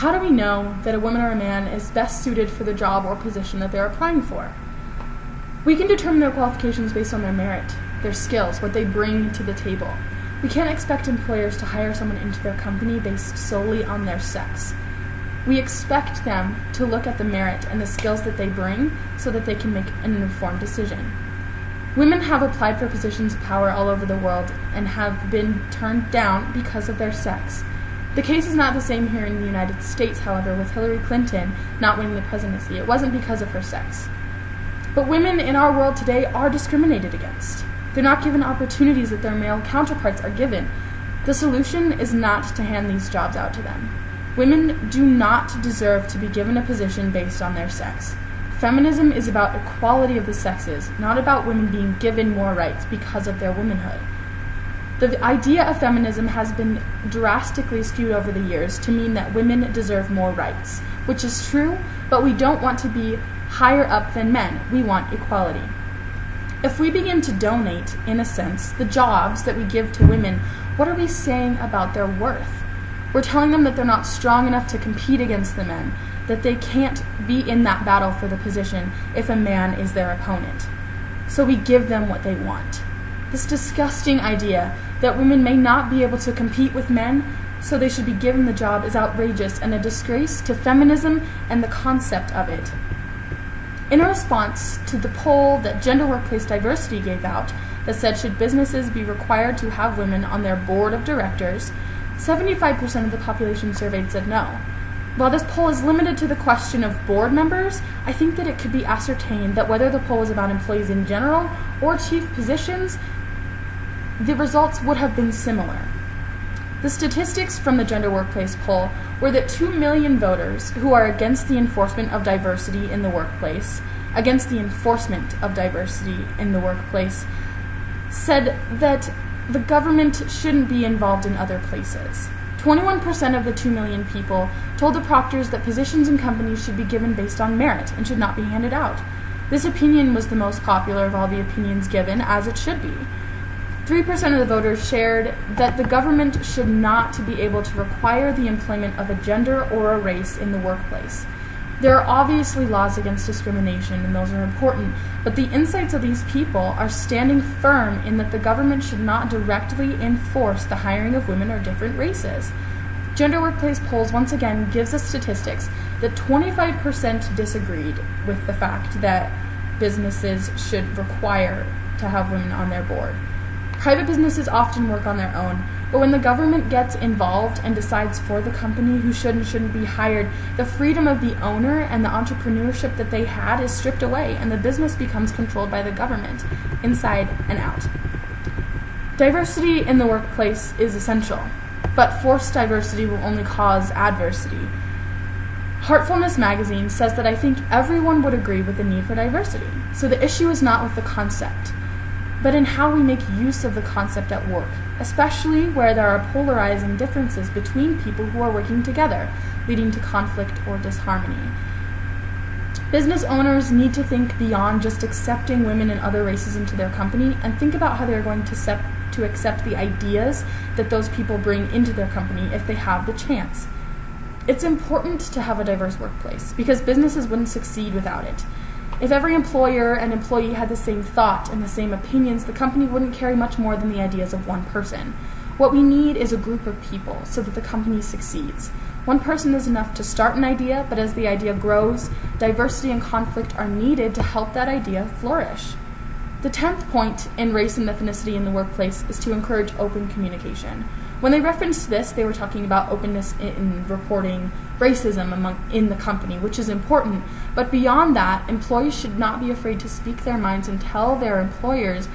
How do we know that a woman or a man is best suited for the job or position that they're applying for? We can determine their qualifications based on their merit, their skills, what they bring to the table. We can't expect employers to hire someone into their company based solely on their sex. We expect them to look at the merit and the skills that they bring so that they can make an informed decision. Women have applied for positions of power all over the world and have been turned down because of their sex. The case is not the same here in the United States, however, with Hillary Clinton not winning the presidency. It wasn't because of her sex. But women in our world today are discriminated against. They're not given opportunities that their male counterparts are given. The solution is not to hand these jobs out to them. Women do not deserve to be given a position based on their sex. Feminism is about equality of the sexes, not about women being given more rights because of their womanhood. The idea of feminism has been drastically skewed over the years to mean that women deserve more rights, which is true, but we don't want to be higher up than men. We want equality. If we begin to donate, in a sense, the jobs that we give to women, what are we saying about their worth? We're telling them that they're not strong enough to compete against the men, that they can't be in that battle for the position if a man is their opponent. So we give them what they want. This disgusting idea that women may not be able to compete with men, so they should be given the job, is outrageous and a disgrace to feminism and the concept of it. In a response to the poll that Gender Workplace Diversity gave out that said should businesses be required to have women on their board of directors, 75% of the population surveyed said no. While this poll is limited to the question of board members, I think that it could be ascertained that whether the poll was about employees in general or chief positions, the results would have been similar. The statistics from the Gender Workplace poll were that 2 million voters who are against the enforcement of diversity in the workplace, said that the government shouldn't be involved in other places. 21% of the 2 million people told the proctors that positions in companies should be given based on merit and should not be handed out. This opinion was the most popular of all the opinions given, as it should be. 3% of the voters shared that the government should not be able to require the employment of a gender or a race in the workplace. There are obviously laws against discrimination, and those are important, but the insights of these people are standing firm in that the government should not directly enforce the hiring of women or different races. Gender Workplace polls once again gives us statistics that 25% disagreed with the fact that businesses should require to have women on their board. Private businesses often work on their own, but when the government gets involved and decides for the company who should and shouldn't be hired, the freedom of the owner and the entrepreneurship that they had is stripped away, and the business becomes controlled by the government, inside and out. Diversity in the workplace is essential, but forced diversity will only cause adversity. Heartfulness magazine says that I think everyone would agree with the need for diversity, so the issue is not with the concept, but in how we make use of the concept at work, especially where there are polarizing differences between people who are working together, leading to conflict or disharmony. Business owners need to think beyond just accepting women and other races into their company and think about how they're going to accept the ideas that those people bring into their company if they have the chance. It's important to have a diverse workplace because businesses wouldn't succeed without it. If every employer and employee had the same thought and the same opinions, the company wouldn't carry much more than the ideas of one person. What we need is a group of people so that the company succeeds. One person is enough to start an idea, but as the idea grows, diversity and conflict are needed to help that idea flourish. The 10th point in race and ethnicity in the workplace is to encourage open communication. When they referenced this, they were talking about openness in reporting racism in the company, which is important. But beyond that, employees should not be afraid to speak their minds and tell their employers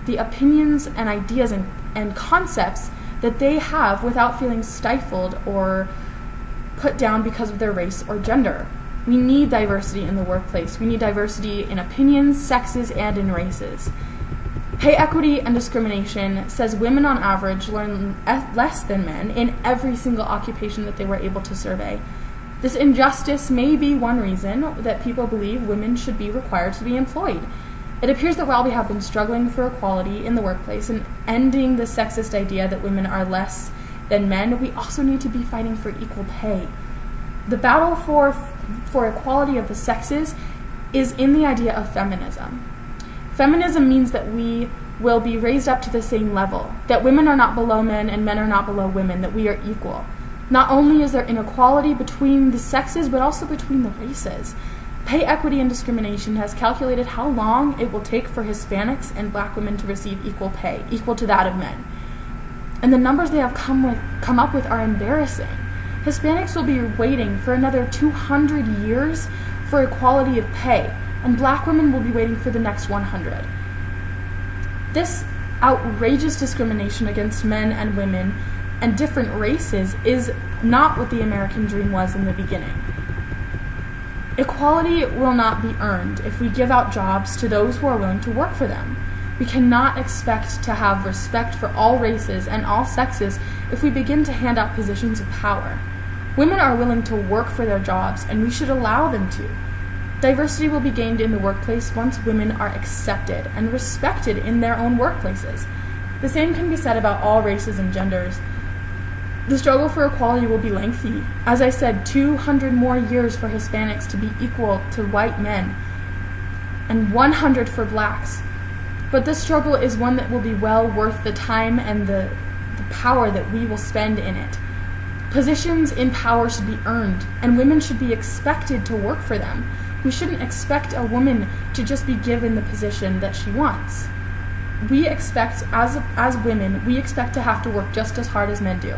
the opinions and ideas and concepts that they have without feeling stifled or put down because of their race or gender. We need diversity in the workplace. We need diversity in opinions, sexes, and in races. Pay equity and discrimination says women on average learn less than men in every single occupation that they were able to survey. This injustice may be one reason that people believe women should be required to be employed. It appears that while we have been struggling for equality in the workplace and ending the sexist idea that women are less than men, we also need to be fighting for equal pay. The battle for equality of the sexes is in the idea of feminism. Feminism means that we will be raised up to the same level, that women are not below men and men are not below women, that we are equal. Not only is there inequality between the sexes, but also between the races. Pay Equity and Discrimination has calculated how long it will take for Hispanics and Black women to receive equal pay, equal to that of men. And the numbers they have come up with are embarrassing. Hispanics will be waiting for another 200 years for equality of pay, and Black women will be waiting for the next 100. This outrageous discrimination against men and women and different races is not what the American dream was in the beginning. Equality will not be earned if we give out jobs to those who are willing to work for them. We cannot expect to have respect for all races and all sexes if we begin to hand out positions of power. Women are willing to work for their jobs, and we should allow them to. Diversity will be gained in the workplace once women are accepted and respected in their own workplaces. The same can be said about all races and genders. The struggle for equality will be lengthy. As I said, 200 more years for Hispanics to be equal to white men, and 100 for Blacks. But this struggle is one that will be well worth the time and the power that we will spend in it. Positions in power should be earned, and women should be expected to work for them. We shouldn't expect a woman to just be given the position that she wants. We expect, as women, we expect to have to work just as hard as men do.